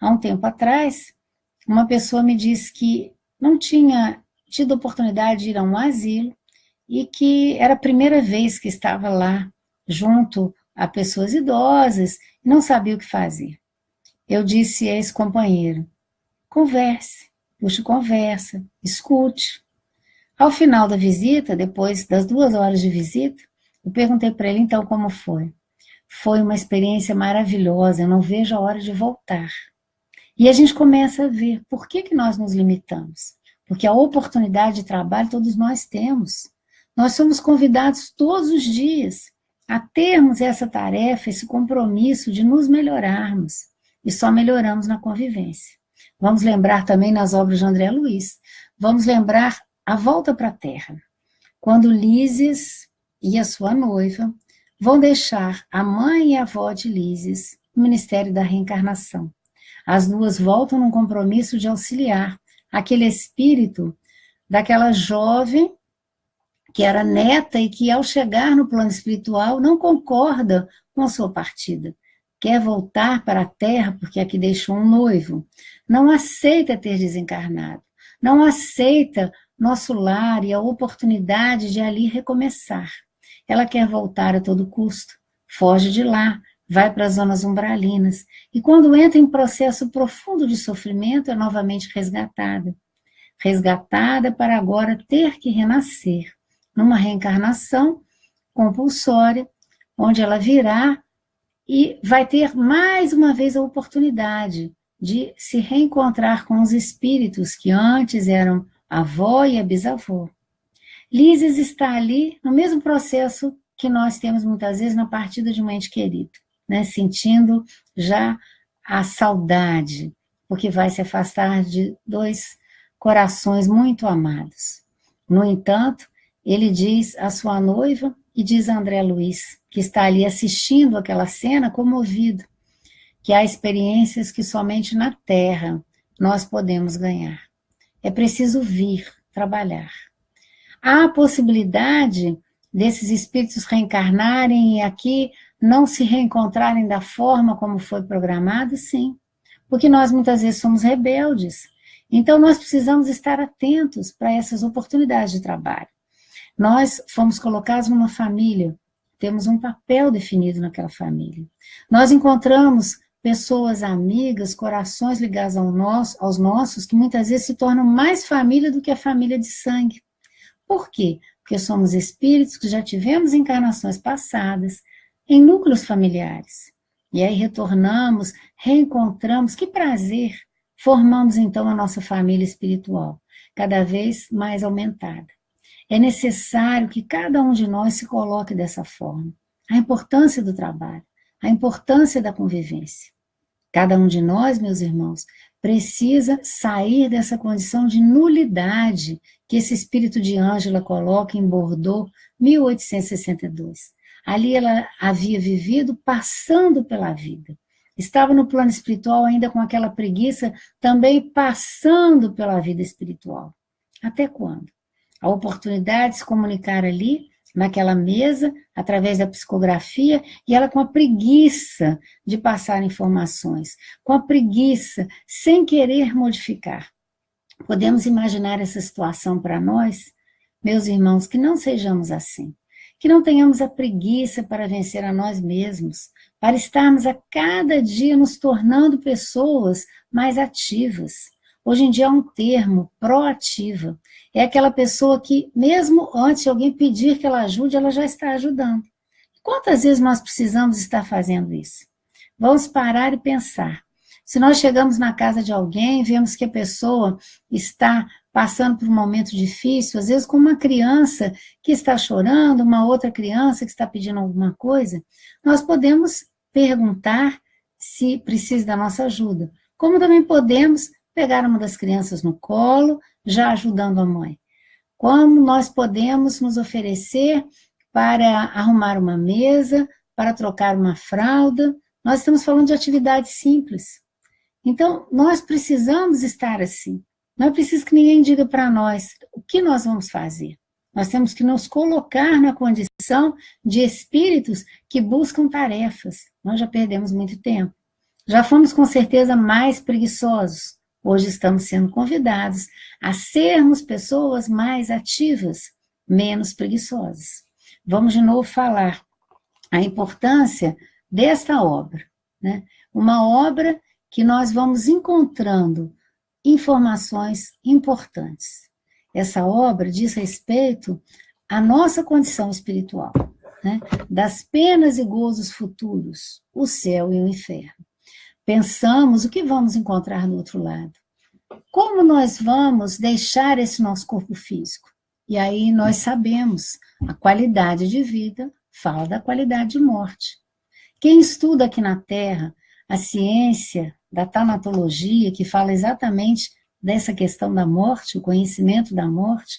Há um tempo atrás, uma pessoa me disse que não tinha tido oportunidade de ir a um asilo, e que era a primeira vez que estava lá, junto a pessoas idosas, e não sabia o que fazer. Eu disse a esse companheiro, converse, puxe conversa, escute. Ao final da visita, depois das 2 horas de visita, Eu perguntei para ele, então, como foi? Foi uma experiência maravilhosa, eu não vejo a hora de voltar. E a gente começa a ver por que nós nos limitamos. Porque a oportunidade de trabalho todos nós temos. Nós somos convidados todos os dias a termos essa tarefa, esse compromisso de nos melhorarmos. E só melhoramos na convivência. Vamos lembrar também nas obras de André Luiz. Vamos lembrar a volta para a Terra. Quando Lísias e a sua noiva vão deixar a mãe e a avó de Lísias no Ministério da Reencarnação. As duas voltam num compromisso de auxiliar aquele espírito daquela jovem que era neta e que, ao chegar no plano espiritual, não concorda com a sua partida. Quer voltar para a Terra porque aqui deixou um noivo. Não aceita ter desencarnado. Não aceita nosso lar e a oportunidade de ali recomeçar. Ela quer voltar a todo custo. Foge de lá, vai para as zonas umbralinas. E quando entra em processo profundo de sofrimento, é novamente resgatada. Resgatada para agora ter que renascer numa reencarnação compulsória, onde ela virá e vai ter mais uma vez a oportunidade de se reencontrar com os espíritos que antes eram a avó e a bisavó. Lísias está ali no mesmo processo que nós temos muitas vezes na partida de um ente querido, né? Sentindo já a saudade, porque vai se afastar de dois corações muito amados. No entanto, ele diz à sua noiva e diz a André Luiz, que está ali assistindo aquela cena comovido, que há experiências que somente na Terra nós podemos ganhar. É preciso vir trabalhar. Há a possibilidade desses espíritos reencarnarem e aqui não se reencontrarem da forma como foi programado? Sim, porque nós muitas vezes somos rebeldes. Então nós precisamos estar atentos para essas oportunidades de trabalho. Nós fomos colocados numa família, temos um papel definido naquela família. Nós encontramos pessoas amigas, corações ligados aos nossos, que muitas vezes se tornam mais família do que a família de sangue. Por quê? Porque somos espíritos que já tivemos encarnações passadas em núcleos familiares. E aí retornamos, reencontramos, que prazer! Formamos então a nossa família espiritual, cada vez mais aumentada. É necessário que cada um de nós se coloque dessa forma. A importância do trabalho, a importância da convivência. Cada um de nós, meus irmãos, precisa sair dessa condição de nulidade que esse espírito de Ângela coloca em Bordeaux, 1862. Ali ela havia vivido passando pela vida. Estava no plano espiritual ainda com aquela preguiça, também passando pela vida espiritual. Até quando? A oportunidade de se comunicar ali, naquela mesa, através da psicografia, e ela com a preguiça de passar informações, com a preguiça, sem querer modificar. Podemos imaginar essa situação para nós? Meus irmãos, que não sejamos assim. Que não tenhamos a preguiça para vencer a nós mesmos, para estarmos a cada dia nos tornando pessoas mais ativas. Hoje em dia há um termo, proativa. É aquela pessoa que, mesmo antes de alguém pedir que ela ajude, ela já está ajudando. Quantas vezes nós precisamos estar fazendo isso? Vamos parar e pensar. Se nós chegamos na casa de alguém, vemos que a pessoa está passando por um momento difícil, às vezes com uma criança que está chorando, uma outra criança que está pedindo alguma coisa, nós podemos perguntar se precisa da nossa ajuda. Como também podemos pegar uma das crianças no colo, já ajudando a mãe. Como nós podemos nos oferecer para arrumar uma mesa, para trocar uma fralda. Nós estamos falando de atividades simples. Então, nós precisamos estar assim. Não é preciso que ninguém diga para nós o que nós vamos fazer. Nós temos que nos colocar na condição de espíritos que buscam tarefas. Nós já perdemos muito tempo. Já fomos com certeza mais preguiçosos. Hoje estamos sendo convidados a sermos pessoas mais ativas, menos preguiçosas. Vamos de novo falar a importância desta obra, né? Uma obra que nós vamos encontrando informações importantes. Essa obra diz respeito à nossa condição espiritual. né, das penas e gozos futuros, o céu e o inferno. Pensamos o que vamos encontrar do outro lado. Como nós vamos deixar esse nosso corpo físico? E aí nós sabemos, a qualidade de vida fala da qualidade de morte. Quem estuda aqui na Terra a ciência da tanatologia, que fala exatamente dessa questão da morte, o conhecimento da morte,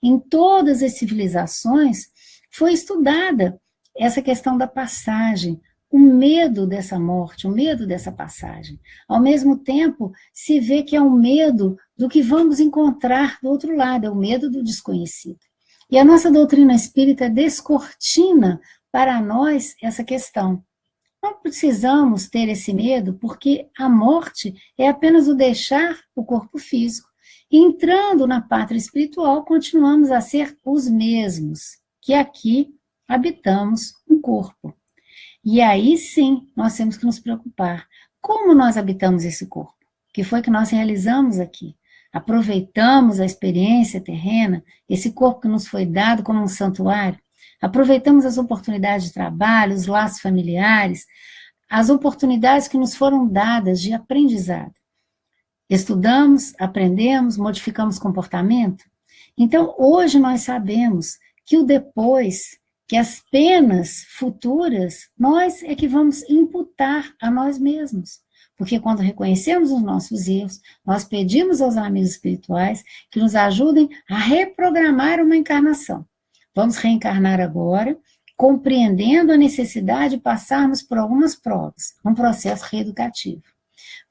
em todas as civilizações foi estudada essa questão da passagem, o medo dessa morte, o medo dessa passagem. Ao mesmo tempo, se vê que é o medo do que vamos encontrar do outro lado, é o medo do desconhecido. E a nossa doutrina espírita descortina para nós essa questão. Não precisamos ter esse medo, porque a morte é apenas o deixar o corpo físico. E entrando na pátria espiritual, continuamos a ser os mesmos, que aqui habitamos um corpo. E aí sim, nós temos que nos preocupar. Como nós habitamos esse corpo? Que foi que nós realizamos aqui? Aproveitamos a experiência terrena, esse corpo que nos foi dado como um santuário? Aproveitamos as oportunidades de trabalho, os laços familiares, as oportunidades que nos foram dadas de aprendizado. Estudamos, aprendemos, modificamos comportamento? Então, hoje nós sabemos que o depois, que as penas futuras, nós é que vamos imputar a nós mesmos. Porque quando reconhecemos os nossos erros, nós pedimos aos amigos espirituais que nos ajudem a reprogramar uma encarnação. Vamos reencarnar agora, compreendendo a necessidade de passarmos por algumas provas, um processo reeducativo.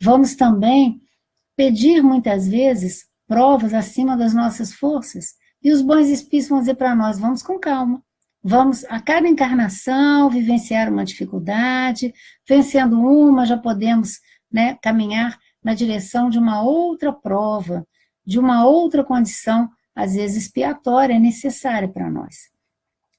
Vamos também pedir, muitas vezes, provas acima das nossas forças, e os bons espíritos vão dizer para nós, vamos com calma, vamos a cada encarnação vivenciar uma dificuldade, vencendo uma, já podemos, né, caminhar na direção de uma outra prova, de uma outra condição, às vezes expiatória, necessária para nós.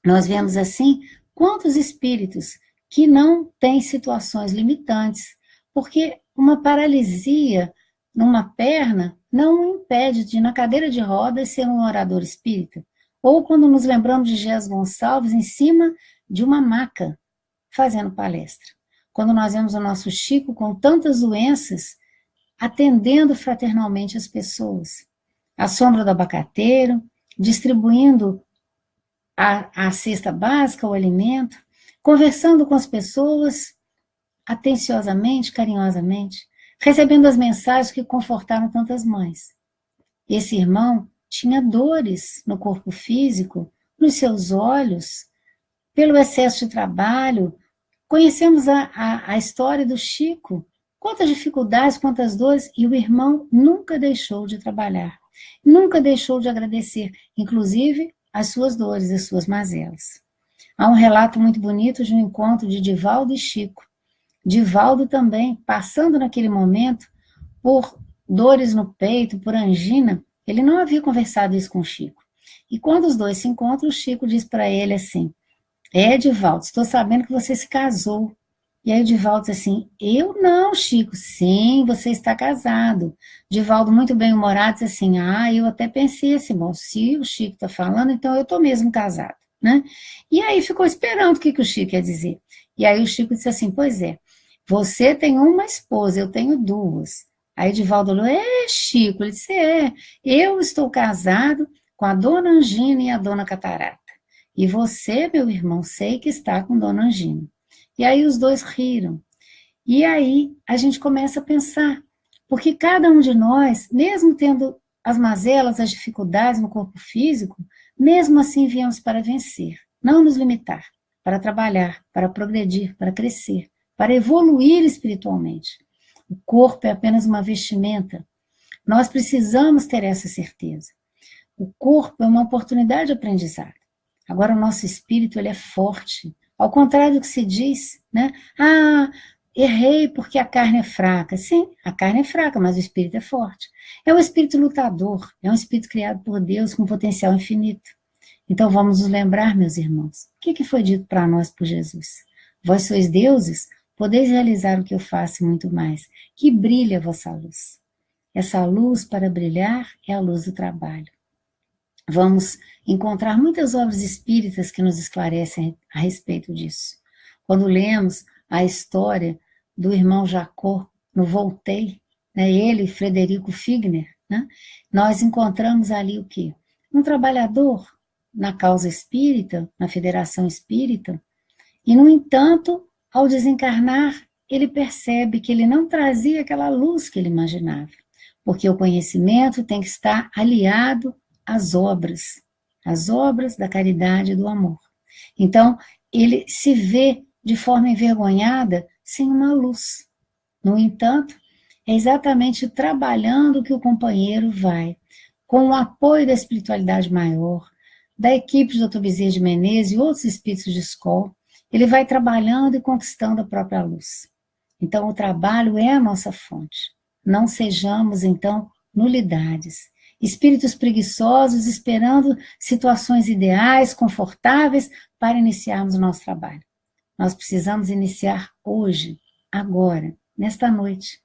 Nós vemos assim quantos espíritos que não têm situações limitantes, porque uma paralisia numa perna não o impede de, na cadeira de rodas, ser um orador espírita. Ou quando nos lembramos de Gés Gonçalves em cima de uma maca, fazendo palestra. Quando nós vemos o nosso Chico com tantas doenças, atendendo fraternalmente as pessoas. À sombra do abacateiro, distribuindo a cesta básica, o alimento, conversando com as pessoas atenciosamente, carinhosamente, recebendo as mensagens que confortaram tantas mães. Esse irmão tinha dores no corpo físico, nos seus olhos, pelo excesso de trabalho. Conhecemos a história do Chico, quantas dificuldades, quantas dores, e o irmão nunca deixou de trabalhar, nunca deixou de agradecer, inclusive as suas dores, as suas mazelas. Há um relato muito bonito de um encontro de Divaldo e Chico. Divaldo também, passando naquele momento por dores no peito, por angina, ele não havia conversado isso com o Chico. E quando os dois se encontram, o Chico diz para ele assim, Divaldo, estou sabendo que você se casou. E aí o Divaldo diz assim, eu não, Chico. Sim, você está casado. Divaldo, muito bem-humorado, diz assim, eu até pensei assim, bom, se o Chico está falando, então eu estou mesmo casado, né? E aí ficou esperando o que o Chico ia dizer. E aí o Chico disse assim, pois é, você tem uma esposa, eu tenho duas. Aí Divaldo falou, Chico, ele disse, eu estou casado com a dona Angina e a dona Catarata. E você, meu irmão, sei que está com dona Angina. E aí os dois riram. E aí a gente começa a pensar, porque cada um de nós, mesmo tendo as mazelas, as dificuldades no corpo físico, mesmo assim viemos para vencer, não nos limitar, para trabalhar, para progredir, para crescer, para evoluir espiritualmente. O corpo é apenas uma vestimenta. Nós precisamos ter essa certeza. O corpo é uma oportunidade de aprendizado. Agora o nosso espírito, ele é forte. Ao contrário do que se diz, né? Errei porque a carne é fraca. Sim, a carne é fraca, mas o espírito é forte. É um espírito lutador, é um espírito criado por Deus com potencial infinito. Então vamos nos lembrar, meus irmãos, o que foi dito para nós por Jesus? Vós sois deuses, podeis realizar o que eu faço e muito mais. Que brilhe a vossa luz. Essa luz para brilhar é a luz do trabalho. vamos encontrar muitas obras espíritas que nos esclarecem a respeito disso. Quando lemos a história do irmão Jacó no Voltaire, né, ele, Frederico Figner, né, nós encontramos ali o quê? Um trabalhador na causa espírita, na Federação Espírita, e, no entanto, ao desencarnar, ele percebe que ele não trazia aquela luz que ele imaginava, porque o conhecimento tem que estar aliado às obras da caridade e do amor. Então, ele se vê de forma envergonhada sem uma luz. No entanto, é exatamente trabalhando que o companheiro vai, com o apoio da espiritualidade maior, da equipe do Dr. Bezerra de Menezes e outros espíritos de escola, ele vai trabalhando e conquistando a própria luz. Então, o trabalho é a nossa fonte. Não sejamos, então, nulidades. Espíritos preguiçosos esperando situações ideais, confortáveis, para iniciarmos o nosso trabalho. Nós precisamos iniciar hoje, agora, nesta noite.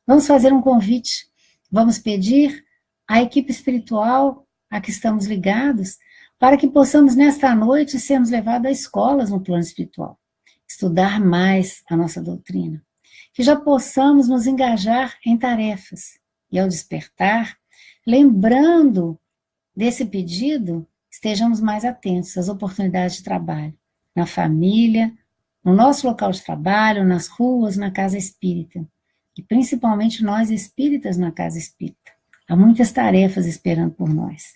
Vamos fazer um convite. Vamos pedir à equipe espiritual a que estamos ligados, para que possamos, nesta noite, sermos levados a escolas no plano espiritual, estudar mais a nossa doutrina, que já possamos nos engajar em tarefas, e ao despertar, lembrando desse pedido, estejamos mais atentos às oportunidades de trabalho, na família, no nosso local de trabalho, nas ruas, na casa espírita, e principalmente nós espíritas na casa espírita. Há muitas tarefas esperando por nós.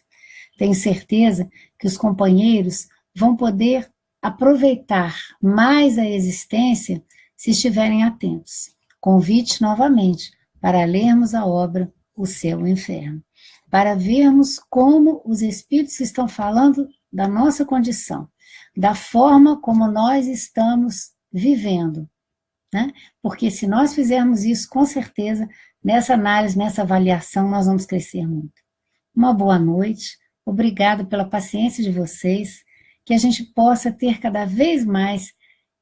Tenho certeza que os companheiros vão poder aproveitar mais a existência se estiverem atentos. Convite novamente para lermos a obra O Céu e o Inferno, para vermos como os espíritos estão falando da nossa condição, da forma como nós estamos vivendo, né? Porque se nós fizermos isso, com certeza, nessa análise, nessa avaliação, nós vamos crescer muito. Uma boa noite. Obrigado pela paciência de vocês, que a gente possa ter cada vez mais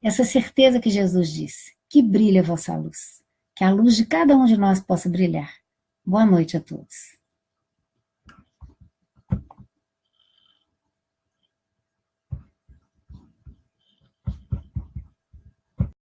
essa certeza que Jesus disse, que brilhe a vossa luz, que a luz de cada um de nós possa brilhar. Boa noite a todos.